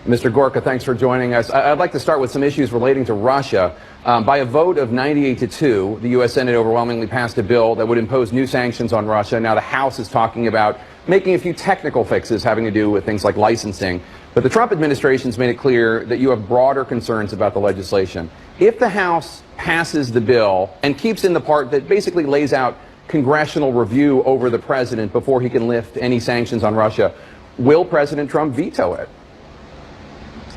Mr. Gorka, thanks for joining us. I'd like to start with some issues relating to Russia. By a vote of 98-2, the U.S. Senate overwhelmingly passed a bill that would impose new sanctions on Russia. Now the House is talking about making a few technical fixes having to do with things like licensing. But the Trump administration's made it clear that you have broader concerns about the legislation. If the House passes the bill and keeps in the part that basically lays out congressional review over the president before he can lift any sanctions on Russia, will President Trump veto it?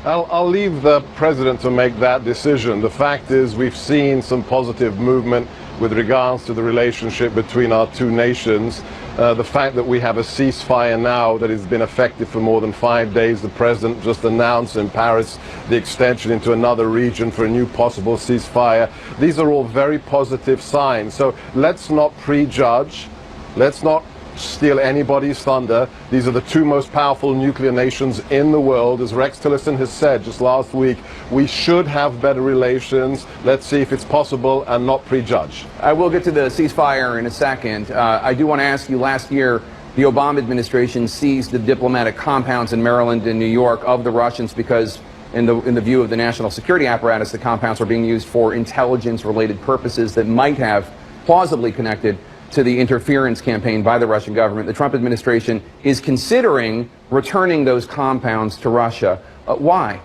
I'll leave the president to make that decision. The fact is, we've seen some positive movement with regards to the relationship between our two nations. The fact that we have a ceasefire now that has been effective for more than 5 days. The president just announced in Paris the extension into another region for a new possible ceasefire. These are all very positive signs. So let's not prejudge. Let's not steal anybody's thunder. These are the two most powerful nuclear nations in the world. As Rex Tillerson has said just last week, we should have better relations. Let's see if it's possible and not prejudge. I will get to the ceasefire in a second. I do want to ask you, last year, the Obama administration seized the diplomatic compounds in Maryland and New York of the Russians because, in the view of the national security apparatus, the compounds were being used for intelligence-related purposes that might have plausibly connected to the interference campaign by the Russian government. The Trump administration is considering returning those compounds to Russia. Why?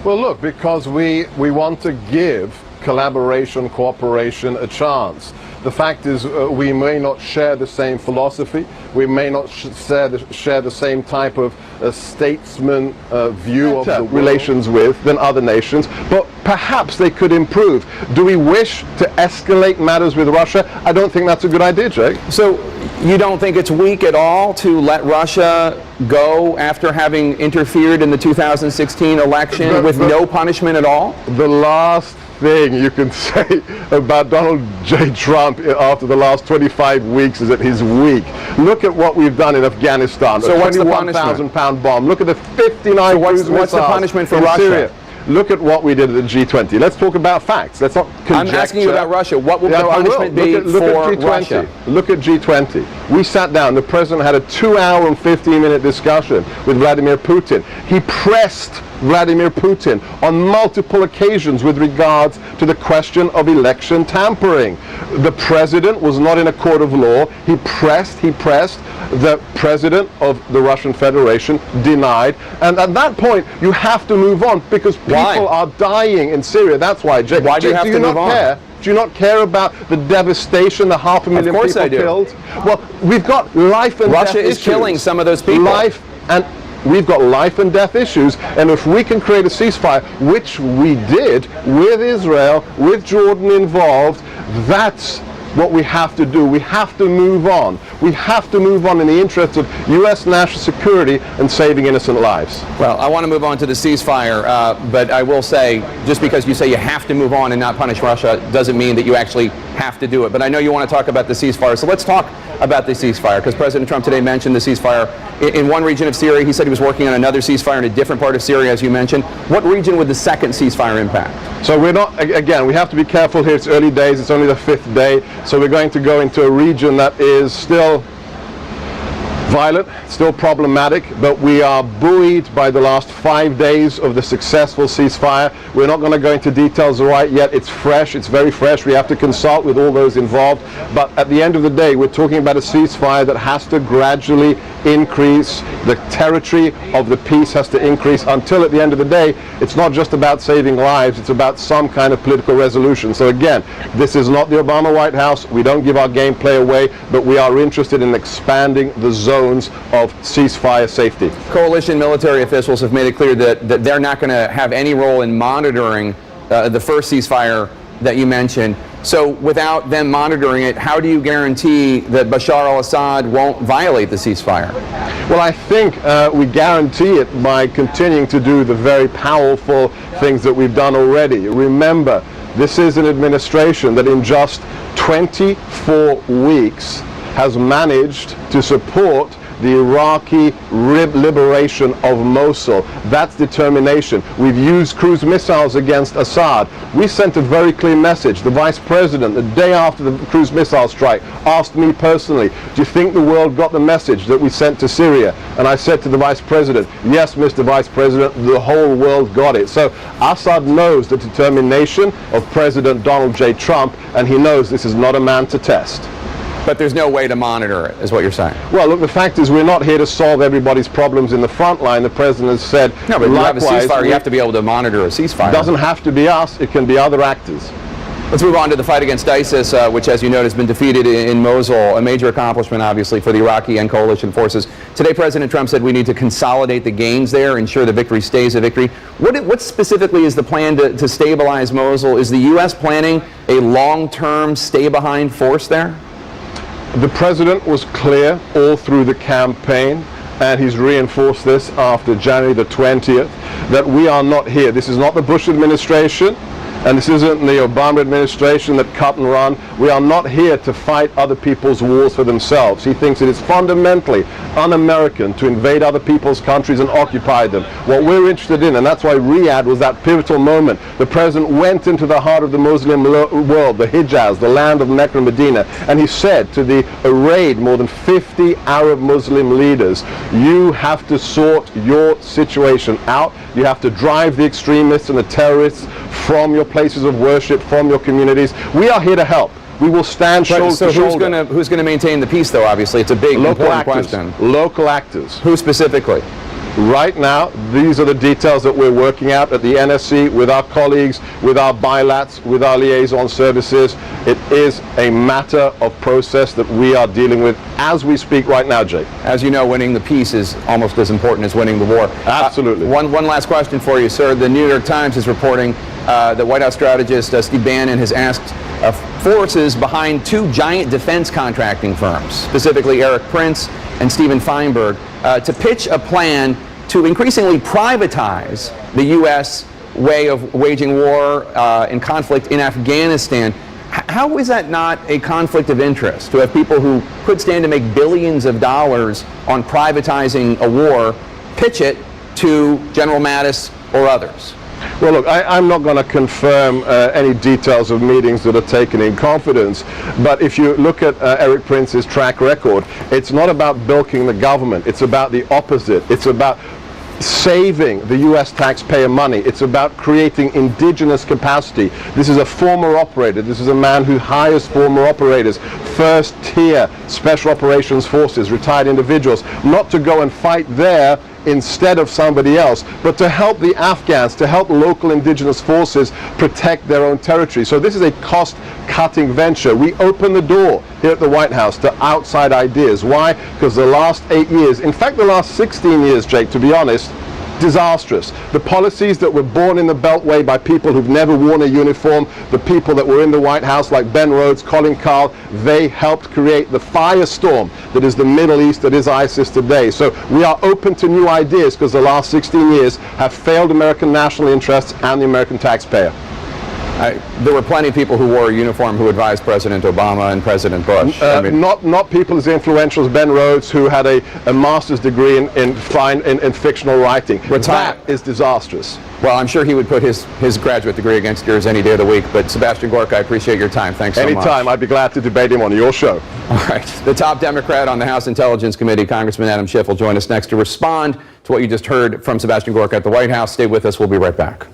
Well, look, because we want to give collaboration, cooperation a chance. The fact is, we may not share the same philosophy, we may not share the same type of statesman view of the relations with than other nations, but perhaps they could improve. Do we wish to escalate matters with Russia? I don't think that's a good idea, Jake. So you don't think it's weak at all to let Russia go after having interfered in the 2016 election with no punishment at all? The last thing you can say about Donald J. Trump after the last 25 weeks is that he's weak. Look at what we've done in Afghanistan. So what's the 21,000-pound bomb. Look at the 59 cruise missiles. What's the punishment for Russia? Syria. Look at what we did at the G20. Let's talk about facts. Let's not conjecture. I'm asking you about Russia. What will the punishment be for Russia? Look at G20. We sat down. The president had a 2-hour and 15-minute discussion with Vladimir Putin. He pressed Vladimir Putin on multiple occasions with regards to the question of election tampering. The president was not in a court of law. He pressed. The president of the Russian Federation denied. And at that point, you have to move on because people are dying in Syria. That's why, Jake. Why do you have to move on? Do you not care about the devastation, the 500,000 people killed? Well, we've got life and death issues. Russia is killing some of those people. We've got life and death issues, and if we can create a ceasefire, which we did with Israel, with Jordan involved, that's what we have to do. We have to move on. We have to move on in the interest of U.S. national security and saving innocent lives. Well, I want to move on to the ceasefire, but I will say, just because you say you have to move on and not punish Russia doesn't mean that you actually have to do it. But I know you want to talk about the ceasefire, so let's talk about the ceasefire, because President Trump today mentioned the ceasefire in one region of Syria. He said he was working on another ceasefire in a different part of Syria, as you mentioned. What region would the second ceasefire impact? So we're not, again, we have to be careful here. It's early days. It's only the 5th day. So we're going to go into a region that is still violent, still problematic, but we are buoyed by the last 5 days of the successful ceasefire. We're not going to go into details right yet. It's fresh. It's very fresh. We have to consult with all those involved. But at the end of the day, we're talking about a ceasefire that has to gradually increase. The territory of the peace has to increase until at the end of the day, it's not just about saving lives. It's about some kind of political resolution. So again, this is not the Obama White House. We don't give our gameplay away, but we are interested in expanding the zones of ceasefire safety. Coalition military officials have made it clear that they're not going to have any role in monitoring the first ceasefire that you mentioned. So without them monitoring it, how do you guarantee that Bashar al-Assad won't violate the ceasefire? Well, I think we guarantee it by continuing to do the very powerful things that we've done already. Remember, this is an administration that in just 24 weeks has managed to support the Iraqi liberation of Mosul. That's determination. We've used cruise missiles against Assad. We sent a very clear message. The Vice President, the day after the cruise missile strike, asked me personally, do you think the world got the message that we sent to Syria? And I said to the Vice President, yes, Mr. Vice President, the whole world got it. So Assad knows the determination of President Donald J. Trump, and he knows this is not a man to test. But there's no way to monitor it, is what you're saying. Well, look, the fact is we're not here to solve everybody's problems in the front line. The president has said, no, but you have a ceasefire, you have to be able to monitor a ceasefire. It doesn't have to be us, it can be other actors. Let's move on to the fight against ISIS, which, as you note, has been defeated in Mosul, a major accomplishment, obviously, for the Iraqi and coalition forces. Today, President Trump said we need to consolidate the gains there, ensure the victory stays a victory. What specifically is the plan to stabilize Mosul? Is the U.S. planning a long-term stay-behind force there? The president was clear all through the campaign, and he's reinforced this after January the 20th, that we are not here. This is not the Bush administration, and this isn't the Obama administration that cut and run. We are not here to fight other people's wars for themselves. He thinks it is fundamentally un-American to invade other people's countries and occupy them. What we're interested in, and that's why Riyadh was that pivotal moment, the president went into the heart of the Muslim world, the Hijaz, the land of Mecca and Medina, and he said to the arrayed more than 50 Arab Muslim leaders, you have to sort your situation out. You have to drive the extremists and the terrorists from your places of worship, from your communities. We are here to help. We will stand shoulder to shoulder. Who's going to maintain the peace, though? Obviously, it's a big, important question. Local actors. Who specifically? Right now, these are the details that we're working out at the NSC with our colleagues, with our bilats, with our liaison services. It is a matter of process that we are dealing with as we speak right now, Jake. As you know, winning the peace is almost as important as winning the war. Absolutely. One last question for you, sir. The New York Times is reporting that White House strategist Steve Bannon has asked forces behind two giant defense contracting firms, specifically Eric Prince and Steven Feinberg, to pitch a plan to increasingly privatize the U.S. way of waging war and conflict in Afghanistan. How is that not a conflict of interest to have people who could stand to make billions of dollars on privatizing a war pitch it to General Mattis or others? Well, look, I'm not going to confirm any details of meetings that are taken in confidence, but if you look at Eric Prince's track record, it's not about bilking the government. It's about the opposite. It's about saving the U.S. taxpayer money. It's about creating indigenous capacity. This is a former operator. This is a man who hires former operators, first-tier special operations forces, retired individuals, not to go and fight there instead of somebody else, but to help the Afghans, to help local indigenous forces protect their own territory. So this is a cost-cutting venture. We open the door here at the White House to outside ideas. Why? Because the last 8 years, in fact the last 16 years, Jake, to be honest, disastrous. The policies that were born in the Beltway by people who've never worn a uniform, the people that were in the White House like Ben Rhodes, Colin Kahl, they helped create the firestorm that is the Middle East, that is ISIS today. So we are open to new ideas because the last 16 years have failed American national interests and the American taxpayer. There were plenty of people who wore a uniform who advised President Obama and President Bush. Not people as influential as Ben Rhodes, who had a master's degree in fictional writing. That is disastrous. Well, I'm sure he would put his graduate degree against yours any day of the week. But Sebastian Gorka, I appreciate your time. Thanks so much. Anytime. I'd be glad to debate him on your show. All right. The top Democrat on the House Intelligence Committee, Congressman Adam Schiff, will join us next to respond to what you just heard from Sebastian Gorka at the White House. Stay with us. We'll be right back.